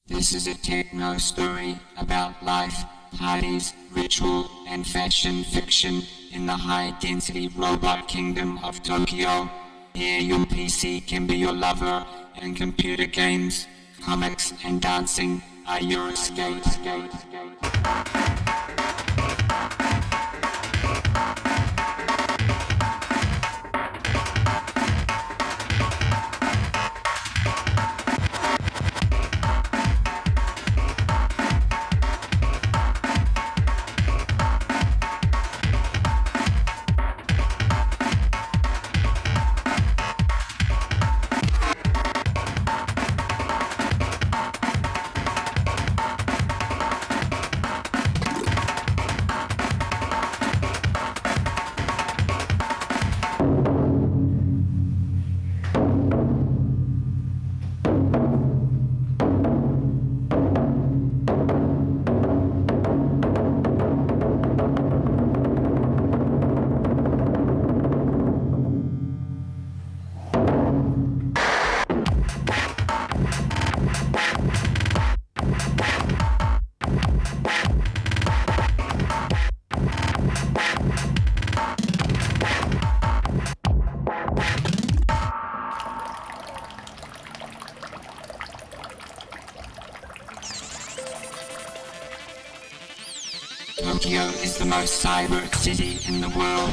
This is a techno story about life, parties, ritual, and fashion fiction in the high-density robot kingdom of Tokyo. Here your PC can be your lover, and computer games, comics, and dancing are your escape. Tokyo is the most cyber city in the world.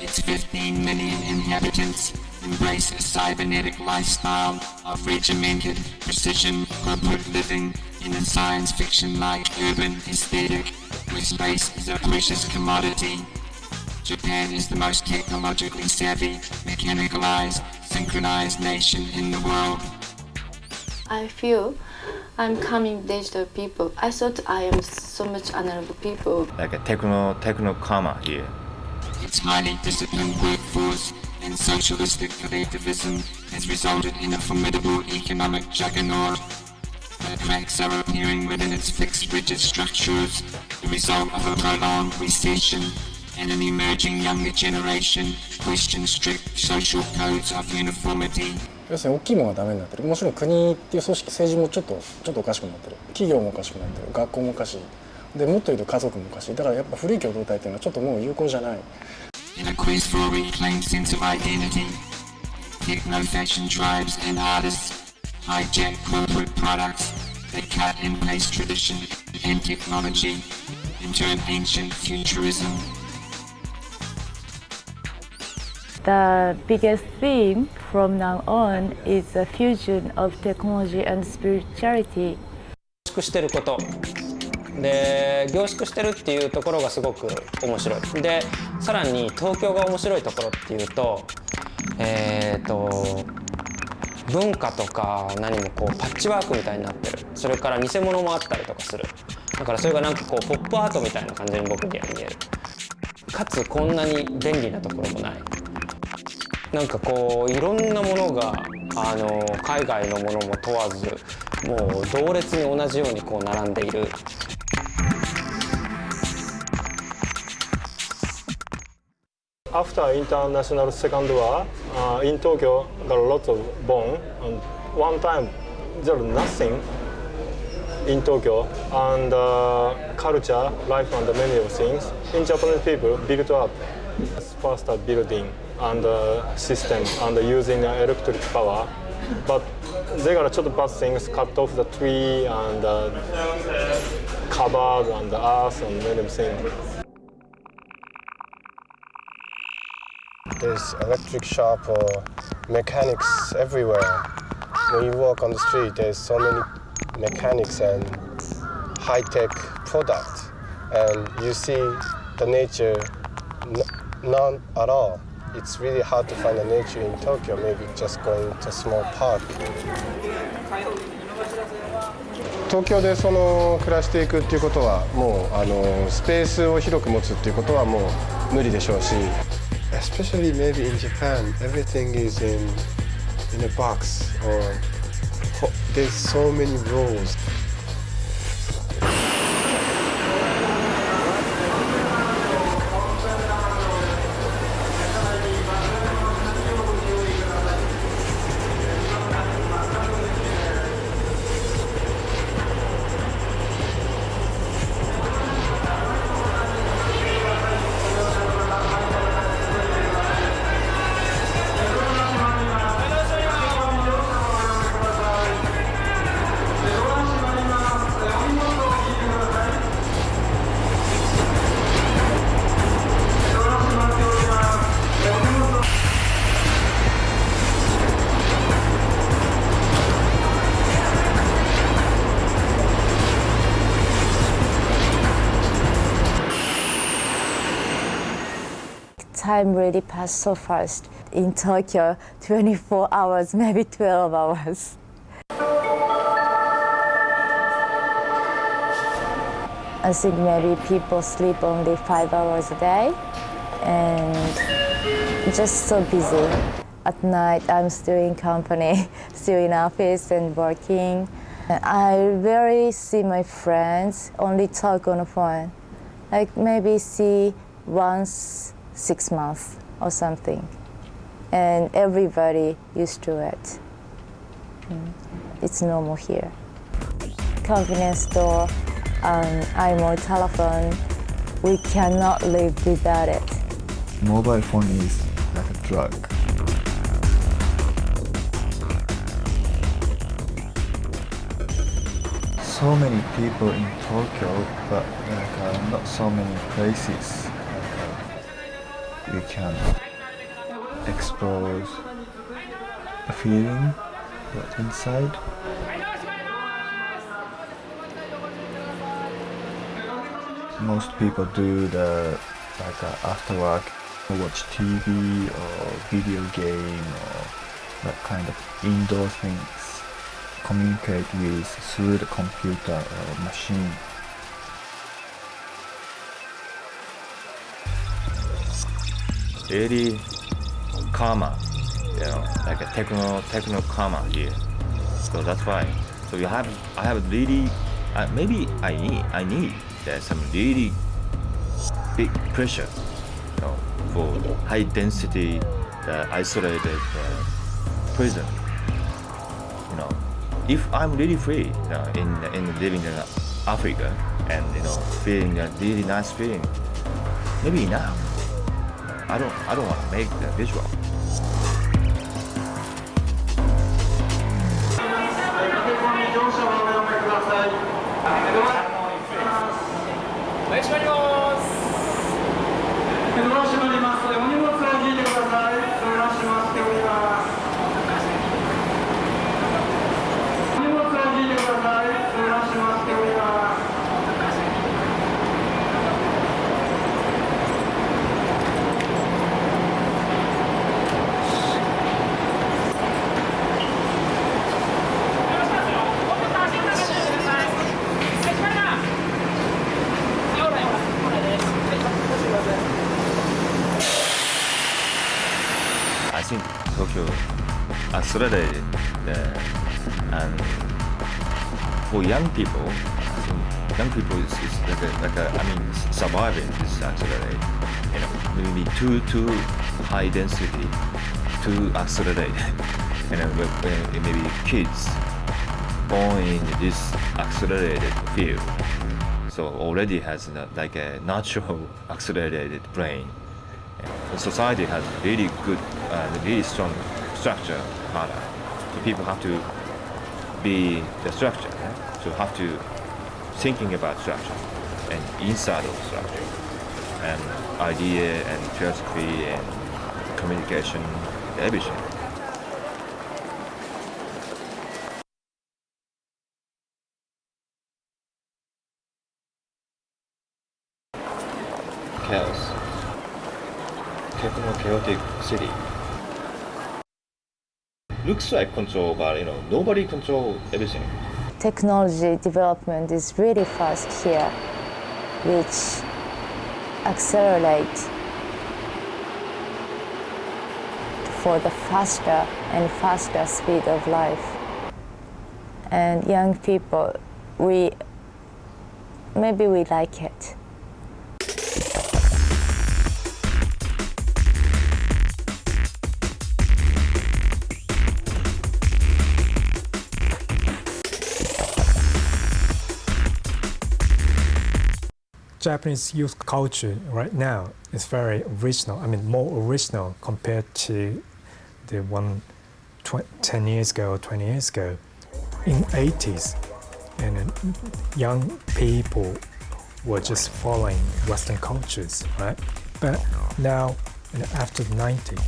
Its 15 million inhabitants embrace a cybernetic lifestyle of regimented precision corporate living in a science fiction-like urban aesthetic, where space is a precious commodity. Japan is the most technologically savvy, mechanicalized, synchronized nation in the world. I feel I'm coming digital people. I thought I am so much analog people. Like a techno comma here. Its highly disciplined workforce and socialistic collectivism has resulted in a formidable economic juggernaut. But cracks are appearing within its fixed rigid structures, the result of a prolonged recession, and an emerging younger generation questions strict social codes of uniformity. 要するに大きいものがダメになってる。もちろん国っていう組織、政治もちょっとおかしくなってる。企業もおかしくなってる。学校もおかしい。でもっと言うと家族もおかしい。だからやっぱ古い共同体っていうのはちょっともう有効じゃない。In a quest for a reclaimed sense of identity, techno fashion tribes and artists hijack corporate products that cut and paste tradition and technology into an ancient futurism. The biggest theme from now on is a fusion of technology and spirituality. 凝縮してることで、凝縮してるっていうところがすごく面白い。で、さらに東京が面白いところっていうと、文化とか何もこうパッチワークみたいになってる。それから偽物もあったりとかする。だからそれがなんかこうポップアートみたいな感じに僕には見える。かつこんなに便利なところもない。なんかこういろんなものが海外のものも問わずもう同列に同じようにこう並んでいる。After international second war, in Tokyo, there are lots of bomb. And one time, there was nothing in Tokyo, and culture, life, and many of things. In Japanese people built up faster building and system and using electric power, but they got a lot of bad things, cut off the tree and covered and the earth and many things. There's electric shop or mechanics everywhere. When you walk on the street, there's so many mechanics and high-tech products, and you see the nature none at all. It's really hard to find the nature in Tokyo, maybe just going to a small park. 東京で暮らしていくっていうことはもうスペースを広く持つっていうことはもう無理でしょうし。Especially maybe in Japan, everything is in a box, or there's so many rules. time really passed so fast. In Tokyo, 24 hours, maybe 12 hours. I think maybe people sleep only 5 hours a day and just so busy. At night, I'm still in company, still in office and working. I rarely see my friends, only talk on the phone. Like maybe see once 6 months or something. And everybody used to it. It's normal here. Convenience store, IMO telephone, we cannot live without it. Mobile phone is like a drug. So many people in Tokyo, but not so many places we can expose a feeling that's inside. Most people do the after work, watch TV or video game or that kind of indoor things. Communicate with through the computer or machine. Really calmer, like a techno calmer here. So that's why. So I have really, maybe I need some really big pressure, for high density, isolated prison. If I'm really free, in living in Africa and feeling a really nice feeling, maybe enough. I don't want to make the visual. I think Tokyo accelerated, and for young people, I think young people is surviving is accelerated. Maybe too high density, too accelerated. Maybe kids born in this accelerated field, so already has a natural accelerated brain. The society has really good, really strong structure pattern. So people have to be the structure. So have to thinking about structure and inside of structure, and idea and philosophy and communication, everything. Chaos. Techno chaotic city. Looks like control, but nobody control everything. Technology development is really fast here, which accelerate for the faster and faster speed of life. And young people, maybe we like it. Japanese youth culture right now is very original. More original compared to the one 10 years ago or 20 years ago. In 80s, and young people were just following Western cultures, right? But now, after the 90s,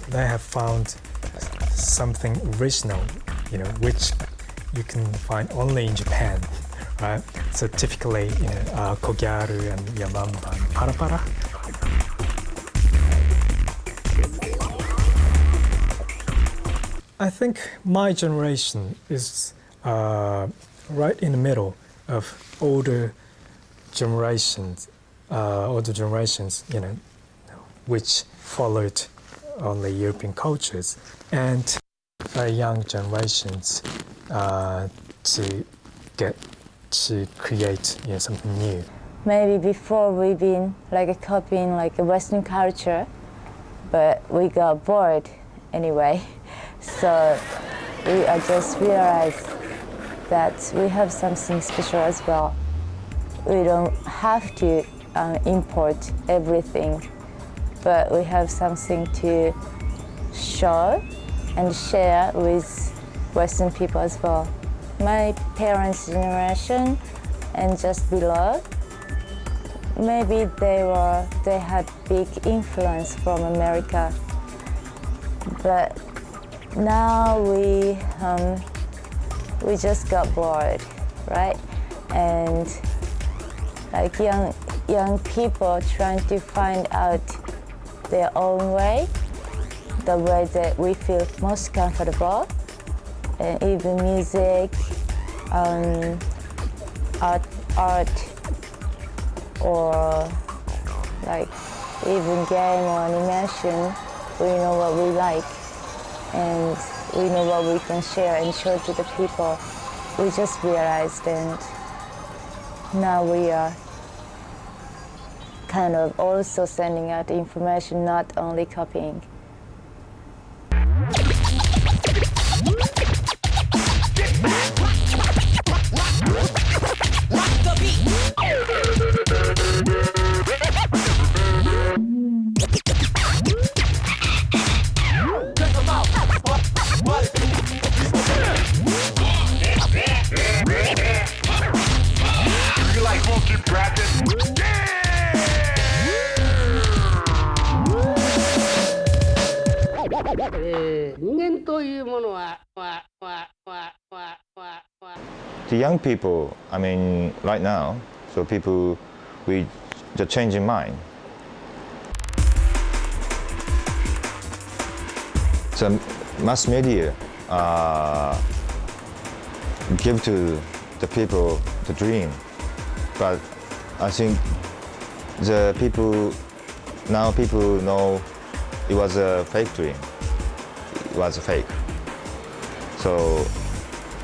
they have found something original, which you can find only in Japan, right? So typically, kogyaru and yamamba and parapara. I think my generation is right in the middle of older generations, which followed on the European cultures, and young generations to get to create something new. Maybe before we've been like copying like a Western culture, but we got bored anyway. So we just realized that we have something special as well. We don't have to import everything, but we have something to show and share with Western people as well. My parents' generation and just below, maybe they had big influence from America, but now we just got bored, right? And like young people trying to find out their own way, the way that we feel most comfortable, and even music, art, or like even game or animation. We know what we like, and we know what we can share and show to the people. We just realized, and now we are kind of also sending out information, not only copying. The young people, I mean, right now, so people with the changing mind. So mass media give to the people the dream, but I think the people know it was a fake dream. It was fake. So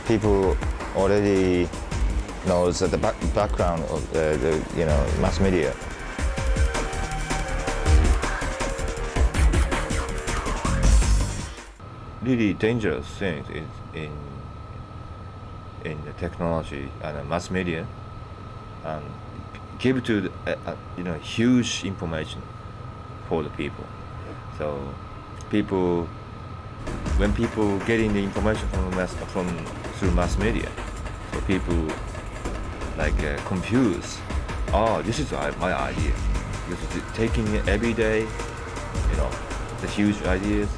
people already knows the background of the mass media. Really dangerous things in the technology and mass media, and give to huge information for the people. So when people getting the information through mass media, so people like confuse. Oh, this is my idea. Because taking it every day, the huge ideas.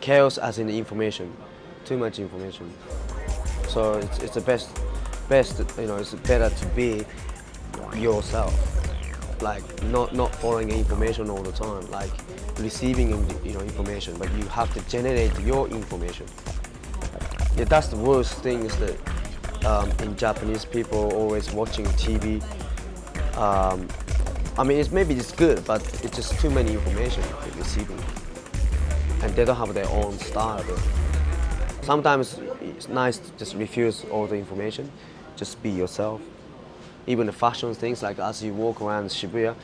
Chaos as in information, too much information. So it's the best. It's better to be yourself, like not following information all the time, like receiving information, but you have to generate your information. Yeah, that's the worst thing is that in Japanese people always watching TV. I mean, maybe it's good, but it's just too many information they're receiving, and they don't have their own style. Sometimes it's nice to just refuse all the information, just be yourself. Even the fashion things, like as you walk around Shibuya,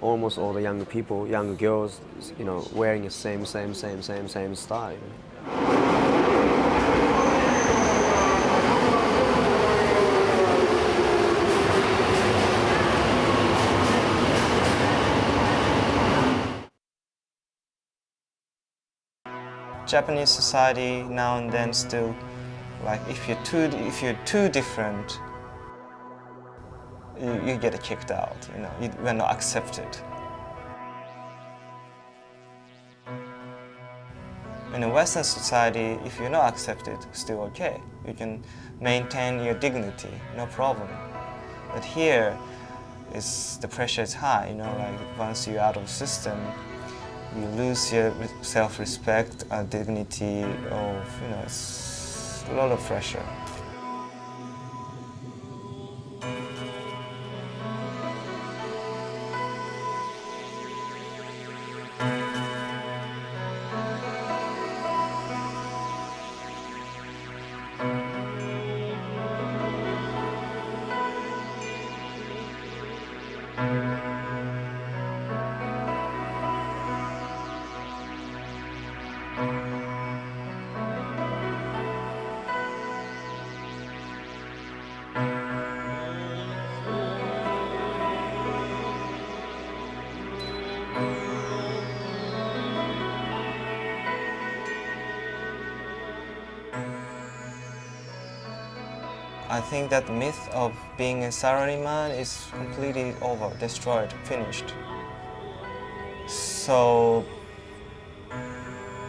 almost all the young people, young girls, wearing the same style. Japanese society now and then still, like if you're too different, you get kicked out. You're not accepted. In a Western society, if you're not accepted, still okay. You can maintain your dignity, no problem. But here, the pressure is high, you know, like once you're out of the system, you lose your self-respect, dignity of, you know, it's a lot of pressure. I think that the myth of being a salaryman is completely over, destroyed, finished. So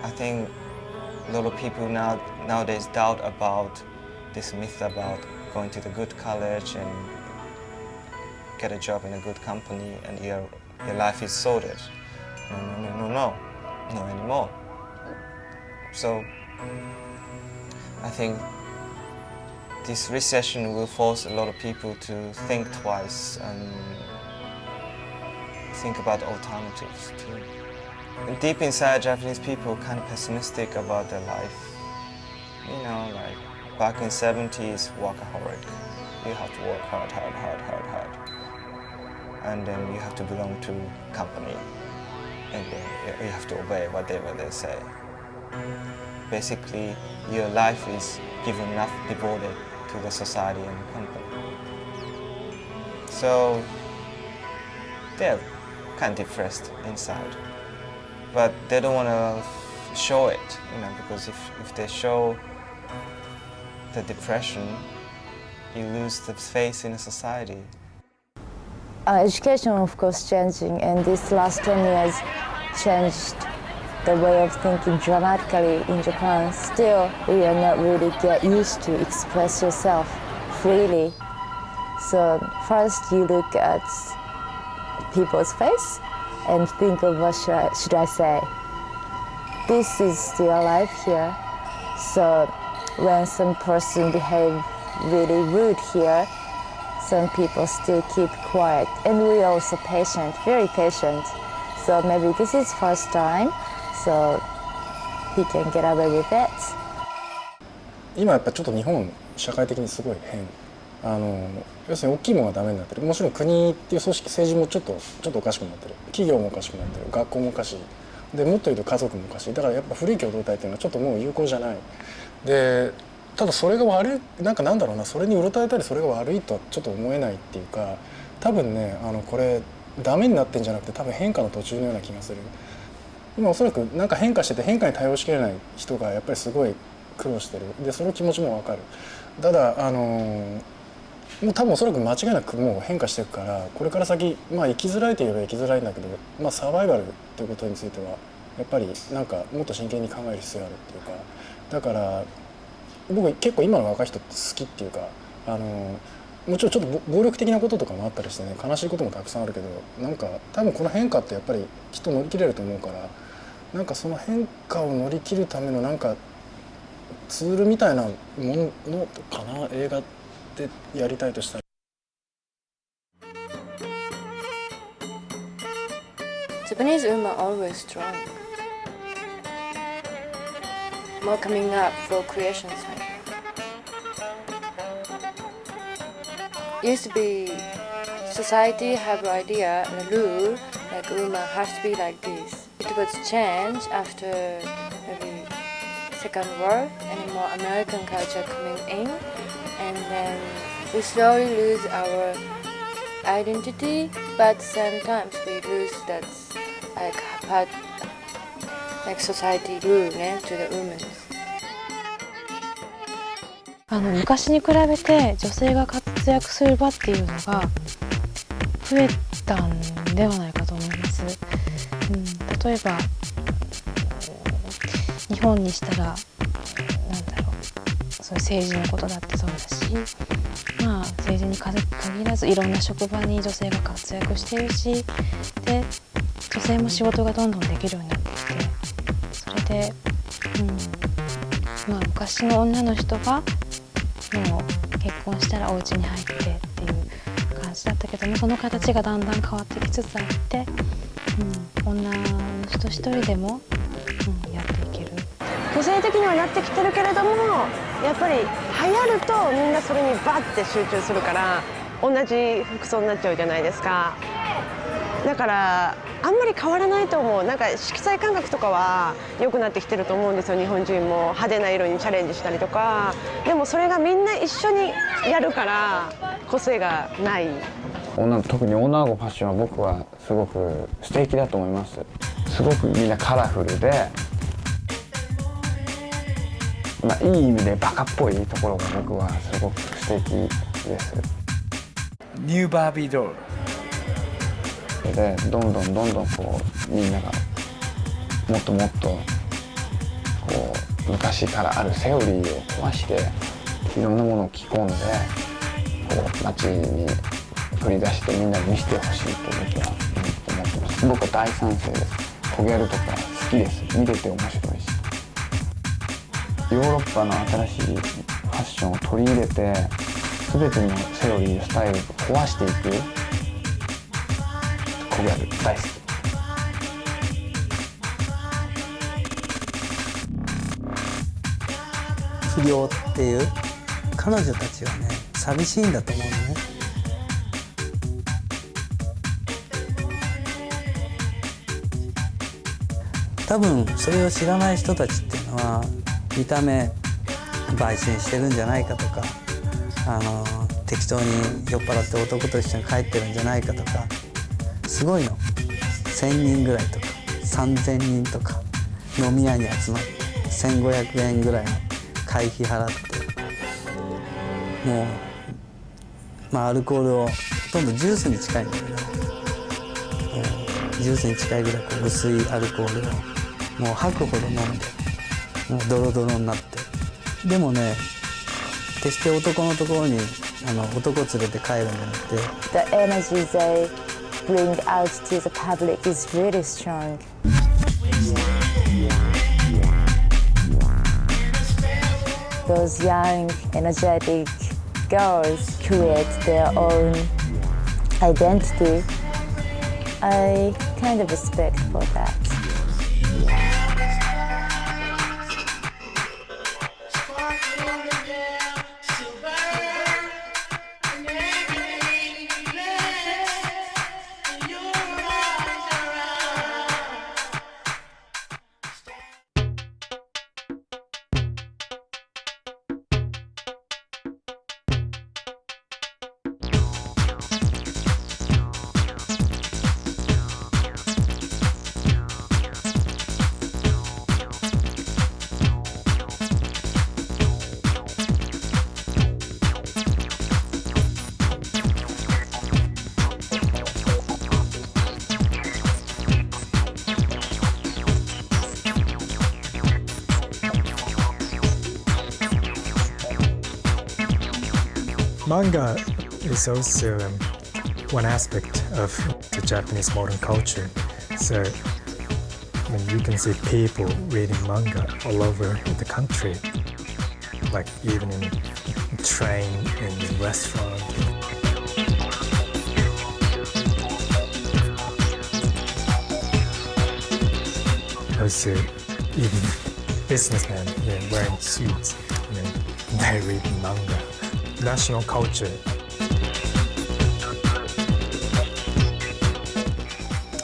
I think a lot of people nowadays doubt about this myth about going to the good college and get a job in a good company and your life is sorted. No anymore. So I think this recession will force a lot of people to think twice and think about alternatives too. And deep inside, Japanese people are kind of pessimistic about their life. You know, like back in 70s, workaholic. You have to work hard. And then you have to belong to a company. And then you have to obey whatever they say. Basically, your life is given enough devoted to the society and the company. So they're kind of depressed inside. But they don't want to show it, you know, because if they show the depression, you lose the faith in a society. Education, of course, changing, and this last 10 years changed the way of thinking dramatically in Japan. Still, we are not really get used to express yourself freely. So first you look at people's face and think of what should I say. This is still alive here. So when some person behave really rude here, some people still keep quiet. And we are also patient, very patient. So maybe this is first time, so he can get away with it. 今やっぱちょっと日本社会的にすごい変。要するに大きいものがダメになってる。もちろん国っていう組織、政治もちょっとおかしくなってる。企業もおかしくなってる。学校もおかしい。でもっと言うと家族もおかしい。だからやっぱ古い共同体っていうのはちょっともう有効じゃない。でただそれが悪い、なんだろうな、それにうろたえたりそれが悪いとはちょっと思えないっていうか、多分ねこれダメになってんじゃなくて多分変化の途中のような気がする。今おそらくなんか変化してて変化に対応しきれない人がやっぱりすごい苦労してる。でその気持ちも分かる。ただもう多分おそらく間違いなくもう変化していくからこれから先生きづらいといえば生きづらいんだけど、サバイバルっていうことについてはやっぱりなんかもっと真剣に考える必要があるっていうか、だから僕結構今の若い人って好きっていうかもちろんちょっと暴力的なこととかもあったりしてね、悲しいこともたくさんあるけど、なんか多分この変化ってやっぱりきっと乗り切れると思うから、なんかその変化を乗り切るためのなんかツールみたいなものかな、映画でやりたいとしたら。Japanese women are always strong. More coming up for creation side. Used to be society have idea and a rule like woman has to be like this. It was changed after maybe Second World and more American culture coming in, and then we slowly lose our identity, but sometimes we lose that like part like society rule to the women. 昔に比べて女性が活躍する場っていうのが増えたんではないかと思います。例えば日本にしたらなんだろう、そういう政治のことだってそうだし、まあ政治に限らずいろんな職場に女性が活躍しているし、で女性も仕事がどんどんできるようになってきて、それで、まあ昔の女の人がもう結婚したらお家に入ってっていう感じだったけども、その形がだんだん変わってきつつあって、女の人一人でも、やっていける。個性的にはなってきてるけれども、やっぱり流行るとみんなそれにバッて集中するから同じ服装になっちゃうじゃないですか。だからあんまり変わらないと思う。なんか色彩感覚とかは良くなってきてると思うんですよ。日本人も派手な色にチャレンジしたりとか。でもそれがみんな一緒にやるから個性がない。特に女の子のファッションは僕はすごく素敵だと思います。すごくみんなカラフルで、いい意味でバカっぽいところが僕はすごく素敵です。ニューバービードールでどんどんこうみんながもっともっとこう昔からあるセオリーを壊していろんなものを着込んでこう街に繰り出してみんなに見せてほしいと僕は思ってます。僕は大賛成です。コギャルとか好きです。見てて面白いし、ヨーロッパの新しいファッションを取り入れて全てのセオリーやスタイルを壊していくコギャル大好き。不良っていう彼女たちはね寂しいんだと思うのね。多分それを知らない人たちっていうのは見た目売春してるんじゃないかとか、適当に酔っ払って男と一緒に帰ってるんじゃないかとか、すごいの。1000人ぐらいとか3000人とか飲み屋に集まって1500円ぐらいの会費払って、もう、アルコールをほとんどジュースに近いんだけど、ジュースに近いぐらいこう薄いアルコールをもう吐くほど飲んで、もうドロドロになって、でもね決して男のところに男連れて帰るんじゃなくて、 The energy they bring out to the public is really strong. Those young, energetic girls create their own identity. I kind of respect for that. Manga is also one aspect of the Japanese modern culture. So you can see people reading manga all over the country, like even in a train, in the restaurant. Also, even businessmen wearing suits, they read manga. National culture.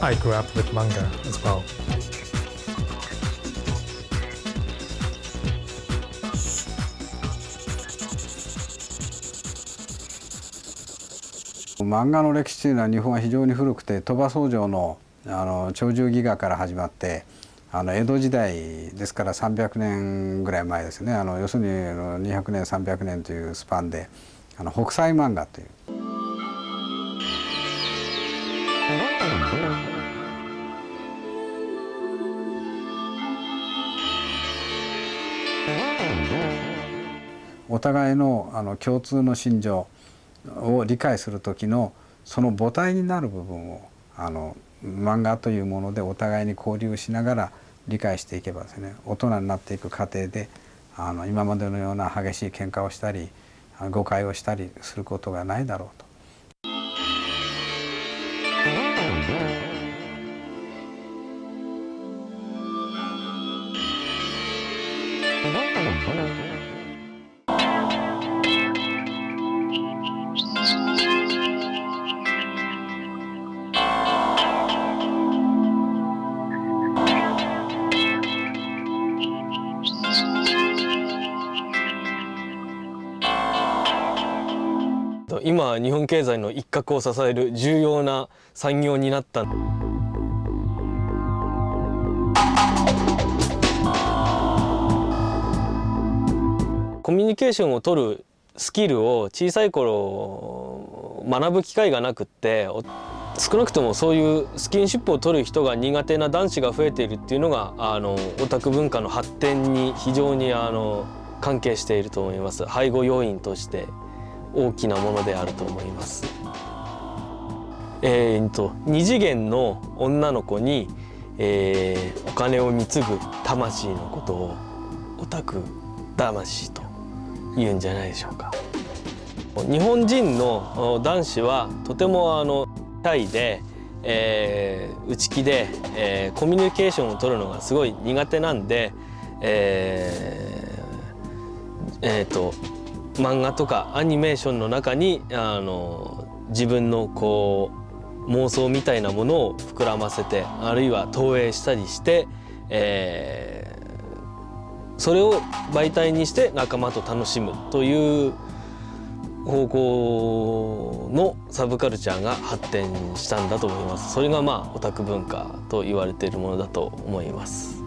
I grew up with manga as well. 漫画の歴史というのは日本は非常に古くて、鳥羽草城の鳥獣戯画から始まって、江戸時代ですから300年ぐらい前ですね。要するに200年300年というスパンで北斎漫画という。お互いの共通の心情を理解する時のその母体になる部分を漫画というものでお互いに交流しながら理解していけばですね、大人になっていく過程で今までのような激しい喧嘩をしたり誤解をしたりすることがないだろうと。今日本経済の一角を支える重要な産業になった。コミュニケーションを取るスキルを小さい頃学ぶ機会がなくって、少なくともそういうスキンシップを取る人が苦手な男子が増えているっていうのがオタク文化の発展に非常に関係していると思います。背後要因として大きなものであると思います。二次元の女の子に、お金を貢ぐ魂のことをオタク魂と言うんじゃないでしょうか。日本人の男子はとてもシャイで、内気で、コミュニケーションを取るのがすごい苦手なんで、漫画とかアニメーションの中に自分のこう妄想みたいなものを膨らませて、あるいは投影したりして、それを媒体にして仲間と楽しむという方向のサブカルチャーが発展したんだと思います。それがオタク文化と言われているものだと思います。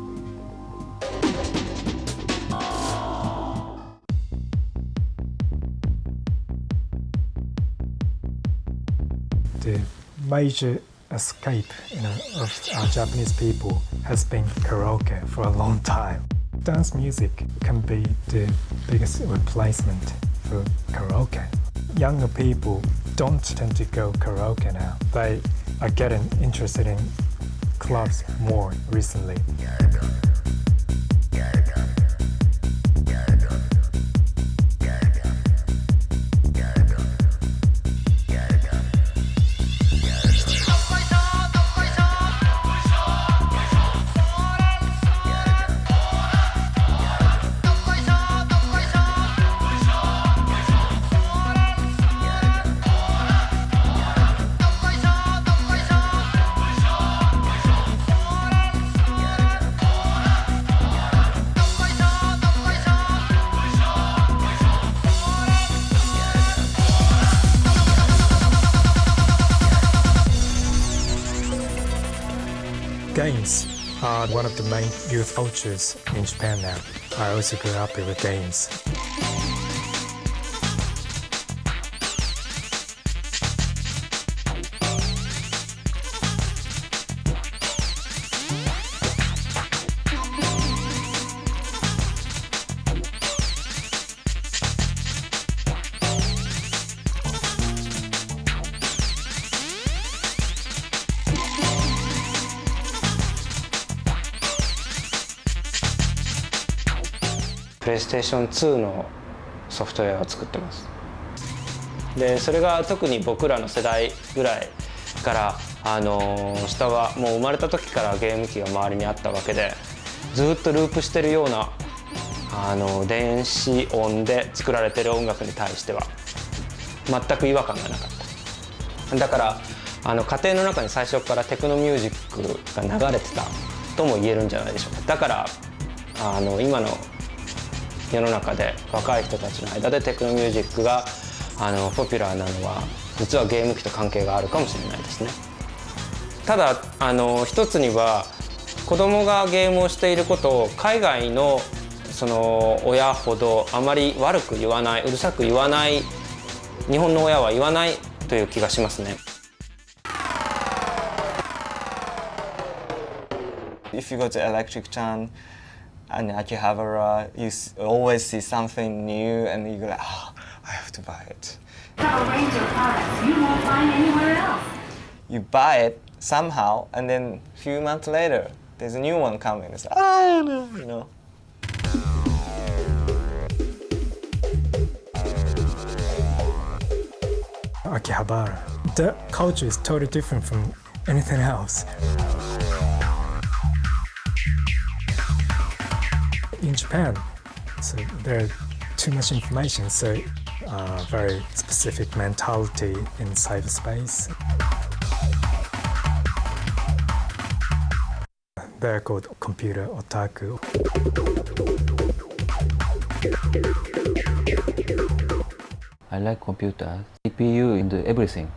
The major escape, of our Japanese people has been karaoke for a long time. Dance music can be the biggest replacement for karaoke. Younger people don't tend to go karaoke now. They are getting interested in clubs more recently. Games are one of the main youth cultures in Japan now. I also grew up with games. PlayStation 2のソフトウェアを作ってます。でそれが特に僕らの世代ぐらいから下はもう生まれた時からゲーム機が周りにあったわけで、ずっとループしてるような電子音で作られてる音楽に対しては全く違和感がなかった。だから家庭の中に最初からテクノミュージックが流れてたとも言えるんじゃないでしょうか。だから今の世の中で若い人たちの間でテクノミュージックがポピュラーなのは実はゲーム機と関係があるかもしれないですね。ただ一つには子供がゲームをしていることを海外のその親ほどあまり悪く言わない、うるさく言わない日本の親は言わないという気がしますね。If you go to Electric Chan, And Akihabara, you always see something new, and you go like, oh, I have to buy it. Have a range of products you won't find anywhere else. You buy it somehow, and then a few months later, there's a new one coming. It's like, oh, no, you know. Akihabara. The culture is totally different from anything else. In Japan, so there's too much information, so very specific mentality in cyberspace. They're called computer otaku. I like computer, CPU and everything.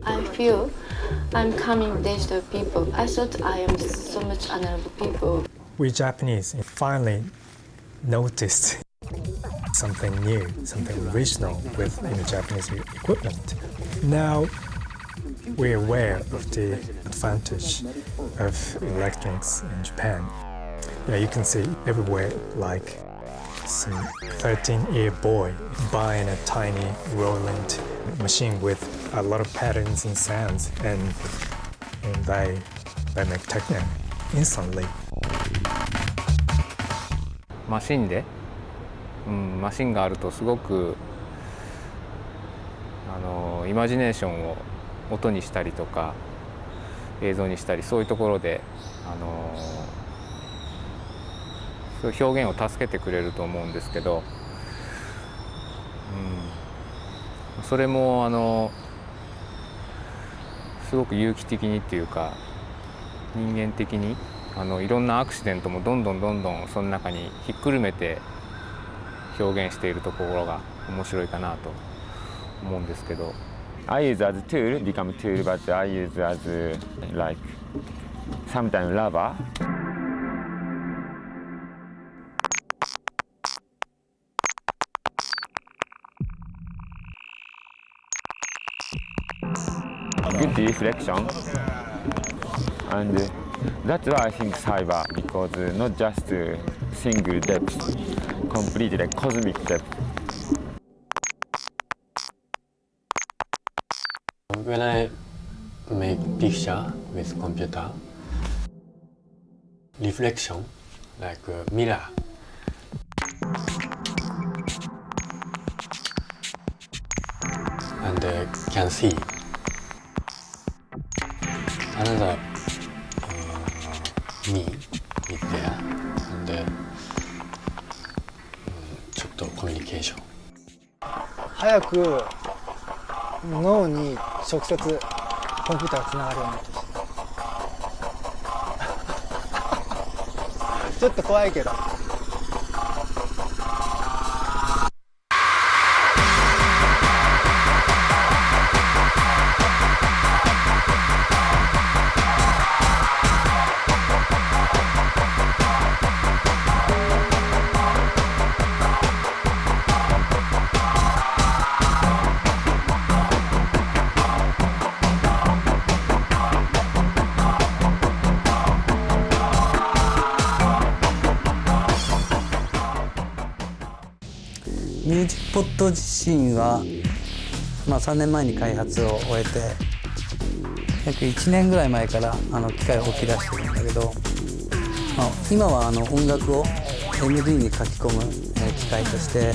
I feel I'm coming digital people. I thought I am so much analog people. We Japanese finally noticed something new, something original with Japanese equipment. Now we're aware of the advantage of electronics in Japan. You can see everywhere, like some 13-year boy buying a tiny Roland machine with a lot of patterns and sounds, and they make techno instantly. マシンで、マシンがあるとすごくイマジネーションを音にしたりとか映像にしたり、そういうところでそういう表現を助けてくれると思うんですけど、それもすごく有機的にっていうか人間的にいろんなアクシデントもどんどんその中にひっくるめて表現しているところが面白いかなと思うんですけど。I use as a tool, become a tool, but I use as like sometimes lover. Good reflection, and that's why I think cyber, because not just a single depth, completely like cosmic depth. When I make picture with computer, reflection like a mirror, and can see another me is there, and ちょっとコミュニケーション。早く脳に直接コンピューターがつながるようになってほしい。ちょっと怖いけど。ミュージックポッド自身は、3年前に開発を終えて約1年ぐらい前から機械を置き出してるんだけど、今は音楽を MD に書き込む機械として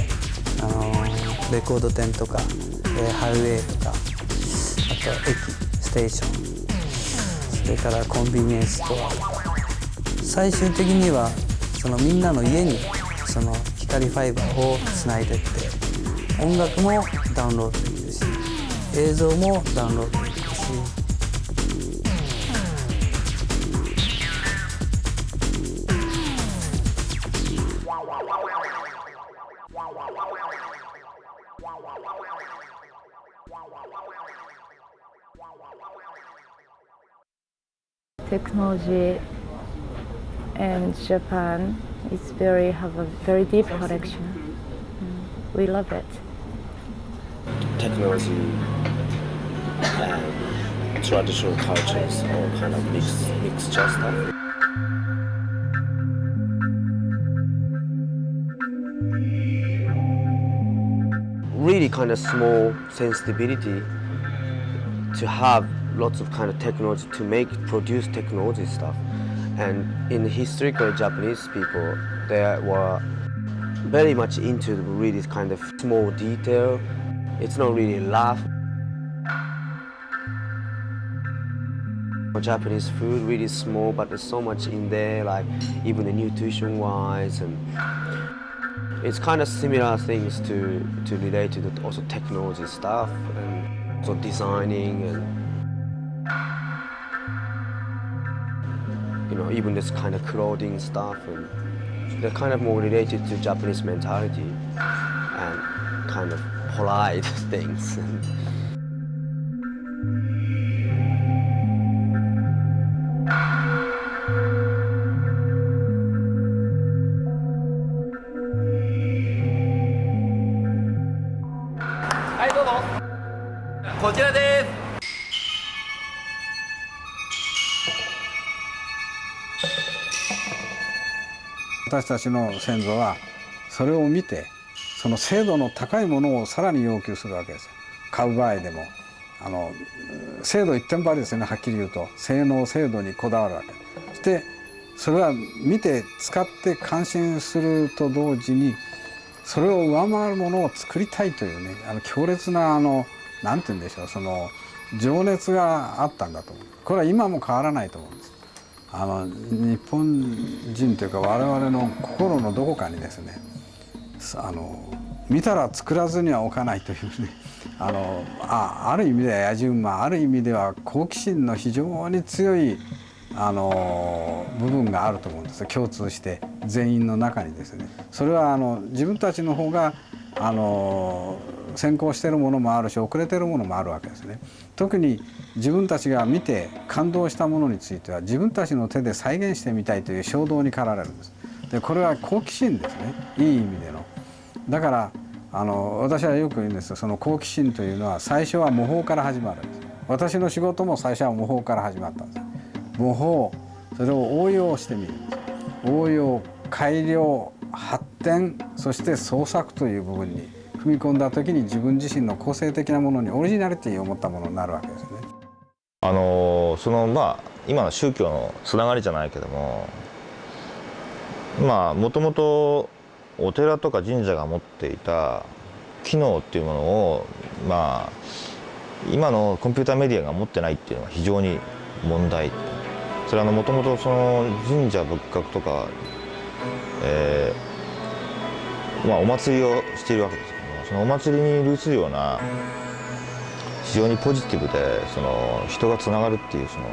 レコード店とかハイウェイとか、あと駅ステーション、それからコンビニエンスストア、最終的にはそのみんなの家にその光ファイバーをつないでって音楽もダウンロードできるし映像もダウンロードできるし。Technology and Japan have a very deep connection. We love it. Technology and traditional cultures or kind of mixture stuff. Really kind of small sensitivity to have lots of kind of technology to produce technology stuff. And in historical Japanese people, they were very much into really kind of small detail. It's not really laugh. Japanese food really small, but there's so much in there, like even the nutrition wise, and it's kind of similar things to relate to the also technology stuff and also designing and even this kind of clothing stuff, and they're kind of more related to Japanese mentality and kind of polite things.こちらです。私たちの先祖はそれを見てその精度の高いものをさらに要求するわけですよ。買う場合でも精度一点張りですよね。はっきり言うと性能精度にこだわるわけそしてそれは見て使って感心すると同時にそれを上回るものを作りたいというね強烈ななんて言うんでしょうその情熱があったんだと思う。これは今も変わらないと思うんです。日本人というか我々の心のどこかにですね見たら作らずには置かないというねある意味では野じ馬ある意味では好奇心の非常に強い部分があると思うんです。共通して全員の中にですねそれは自分たちの方が先行しているものもあるし遅れているものもあるわけですね。特に自分たちが見て感動したものについては自分たちの手で再現してみたいという衝動に駆られるんです。でこれは好奇心ですねいい意味での。だから私はよく言うんですよその好奇心というのは最初は模倣から始まるんです。私の仕事も最初は模倣から始まったんです。模倣それを応用してみるんです。応用改良発展そして創作という部分に踏み込んだ時に自分自身の個性的なものにオリジナリティを持ったものになるわけですね。今の宗教のつながりじゃないけどももともとお寺とか神社が持っていた機能っていうものを今のコンピューターメディアが持ってないっていうのは非常に問題。それはもともとその神社仏閣とか、お祭りをしているわけですけどもそのお祭りに類するような非常にポジティブでその人がつながるっていうその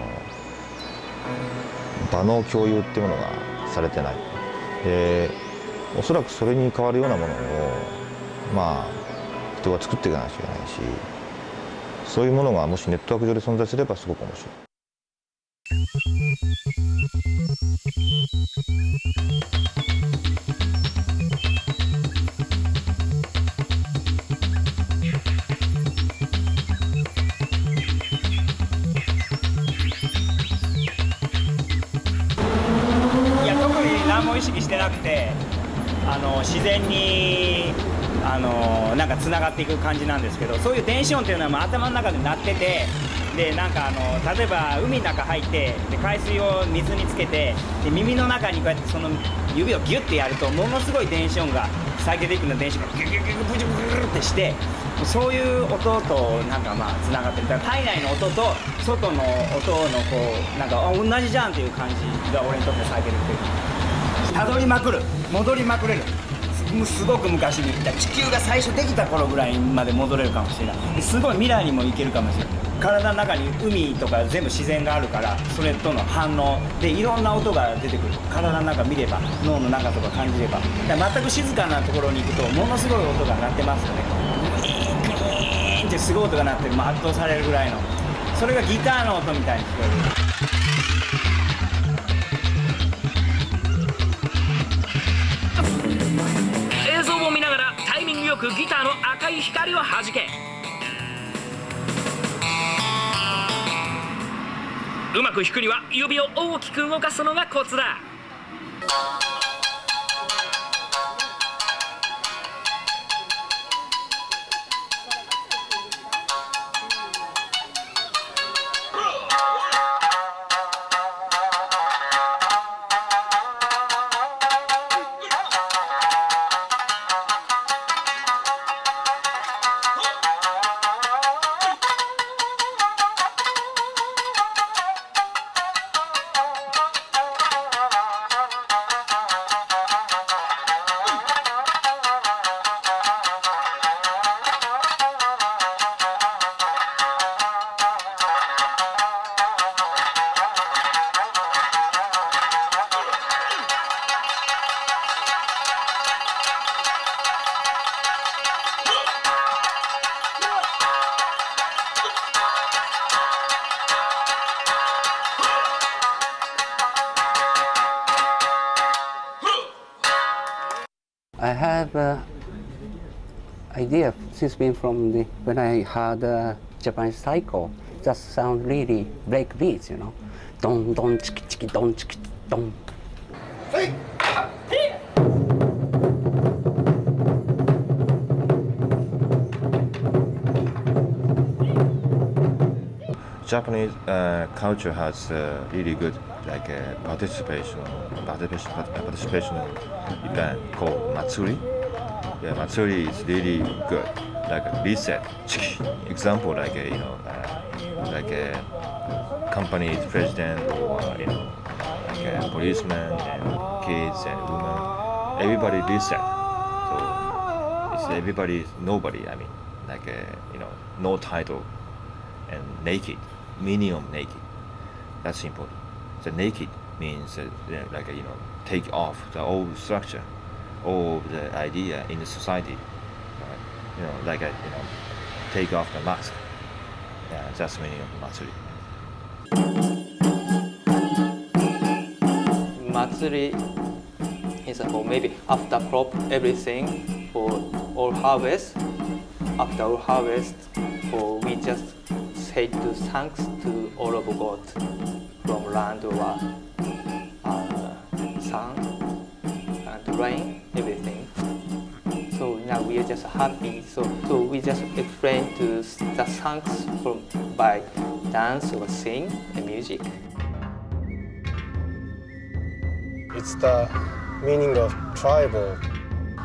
場の共有っていうものがされてない。でおそらくそれに代わるようなものを人が作っていかなきゃいけないしそういうものがもしネットワーク上で存在すればすごく面白い。特に何も意識してなくて自然になんかつながっていく感じなんですけどそういう電子音っていうのは頭の中で鳴っててでなんか例えば海の中入ってで海水を水につけてで耳の中にこうやってその指をギュッてやるとものすごい電子音がサイケデリックな電子がギュギュギュギュブチュブチュってしてそういう音となんかつながってるだから体内の音と外の音のなんか同じじゃんっていう感じが俺にとってサイケデリックたどりまくる戻りまくれるすごく昔に地球が最初できた頃ぐらいまで戻れるかもしれないすごい未来にも行けるかもしれない体の中に海とか全部自然があるからそれとの反応でいろんな音が出てくる体の中見れば脳の中とか感じれば全く静かなところに行くとものすごい音が鳴ってますよねグイーングイーンってすごい音が鳴って圧倒されるぐらいのそれがギターの音みたいに聞こえる映像を見ながらタイミングよくギターの赤い光を弾けうまく弾くには指を大きく動かすのがコツだ。I have an idea since being from when I heard Japanese taiko. Just sound really break beats, you know. Don don chiki chiki don chiki don. Japanese culture has really good participation event called Matsuri. Yeah, Matsuri is really good. Like a reset. Example, like a company's president or like a policeman and kids and women. Everybody reset. So it's everybody, nobody. I mean, no title and naked. Minimum naked. That's important. The naked means take off the old structure, all the idea in the society. Take off the mask. Yeah, that's the meaning of Matsuri. Matsuri is for maybe after crop everything for all harvest. After all harvest, we just say to thanks to all of God from land or sun and rain, everything. So now we are just happy. So we just explain to the thanks by dance or sing the music. It's the meaning of tribal.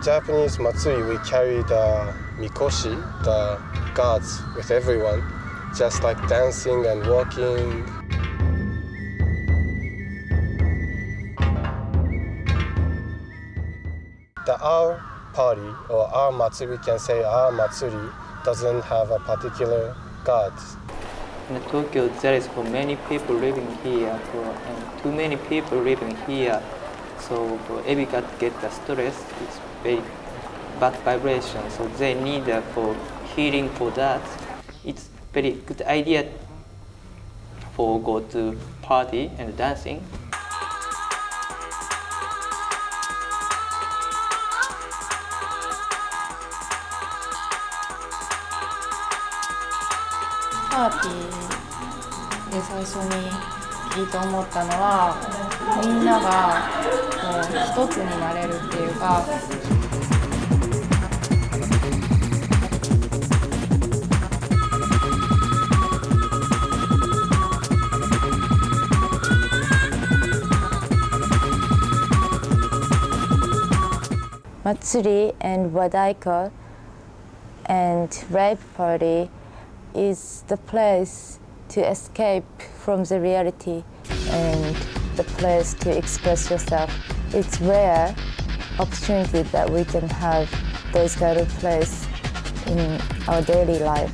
Japanese Matsuri, we carry the mikoshi, the gods, with everyone, just like dancing and walking. Our party or our Matsuri, we can say our Matsuri doesn't have a particular god. In Tokyo, there is for many people living here, and too many people living here. So for every God get the stress, it's very bad vibration. So they need for healing for that. It's very good idea for go to party and dancing. Party で最初にいいと思ったのはみんながこう一つになれるっていうかMatsuri and Wadaiko and rave party is the place to escape from the reality and the place to express yourself. It's rare opportunity that we can have those kind of place in our daily life.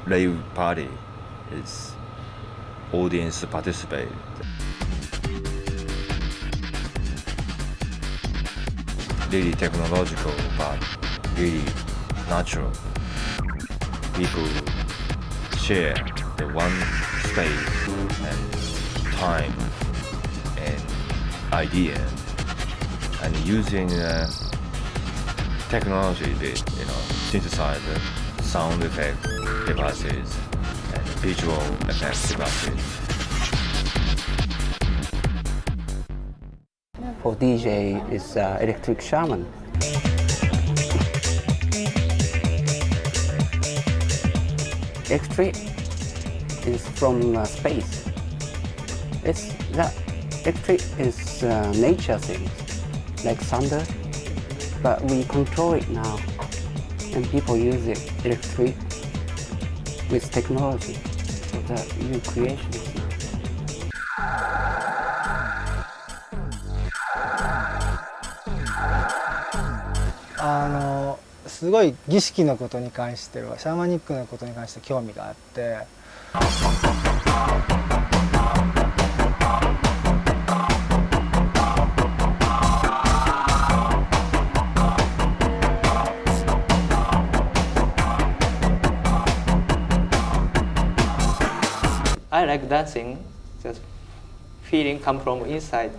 Rave party is audience participate. Really technological but really natural. People share the one space and time and idea, and using technology, synthesizer, sound effect devices, and visual effects devices of DJ is electric shaman. Electric is from space. Electric is nature thing, like thunder, but we control it now, and people use it electric with technology. So that new creation is now. すごい儀式のことに関してはシャーマニックなことに関して興味があって。I like dancing, just feeling come from inside.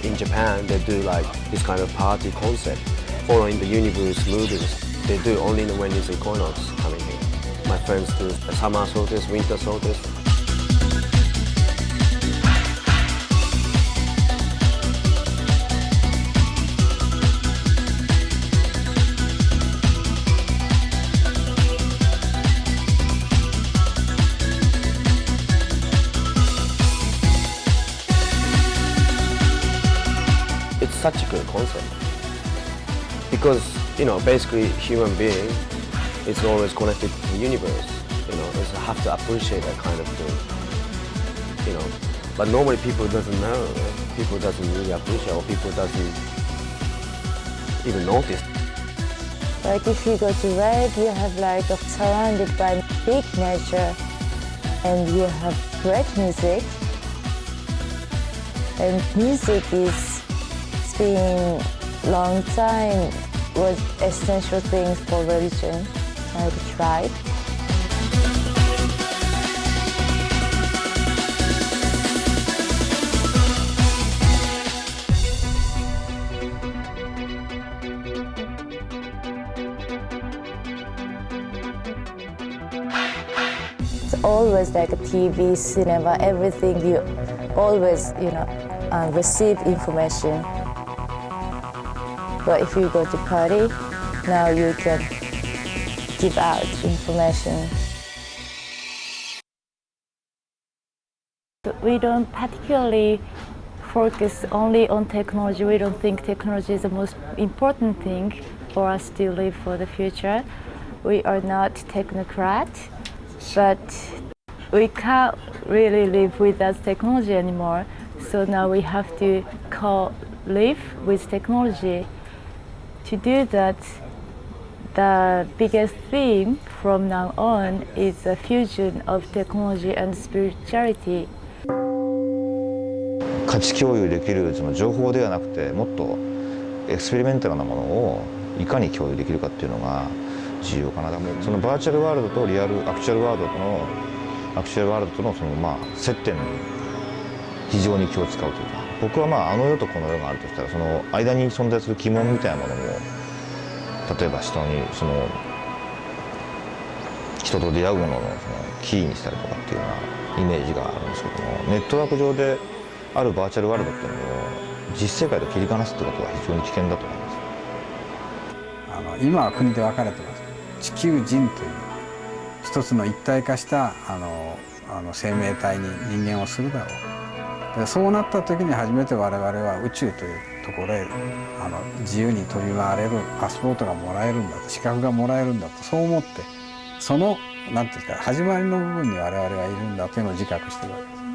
In Japan, they do like this kind of party concept, following the universe movements. They do only when it's equinox coming here. My friends do summer solstice, winter solstice. It's such a good concept because basically human being is always connected to the universe. It's have to appreciate that kind of thing. But normally people doesn't know. People doesn't really appreciate, or people doesn't even notice. Like if you go to rave, you have like surrounded by big nature, and you have great music, and music is been long time was essential things for religion, like tribe. It's always like a TV, cinema, everything you always, receive information. But if you go to party, now you can give out information. We don't particularly focus only on technology. We don't think technology is the most important thing for us to live for the future. We are not technocrats, but we can't really live without technology anymore. So now we have to live with technology. To do that, the biggest theme from now on is a fusion of technology and spirituality. 価値共有できるその情報ではなくて、もっとエクスペリメンタルなものをいかに共有できるかっていうのが重要かな。そのバーチャルワールドとリアルアクチュアルワールドとのその接点に非常に気を使うというか。僕はあの世とこの世があるとしたら、その間に存在する鬼門みたいなものも、例えば人と出会うもののそのキーにしたりとかっていうようなイメージがあるんですけども、ネットワーク上であるバーチャルワールドっていうのを実世界と切り離すってことは非常に危険だと思います。今は国で分かれてます。地球人という一つの一体化した生命体に人間をするだろう。そうなった時に初めて我々は宇宙というところへ自由に飛び回れるパスポートがもらえるんだと、資格がもらえるんだと、そう思ってその何て言うか始まりの部分に我々はいるんだというのを自覚してるわけです。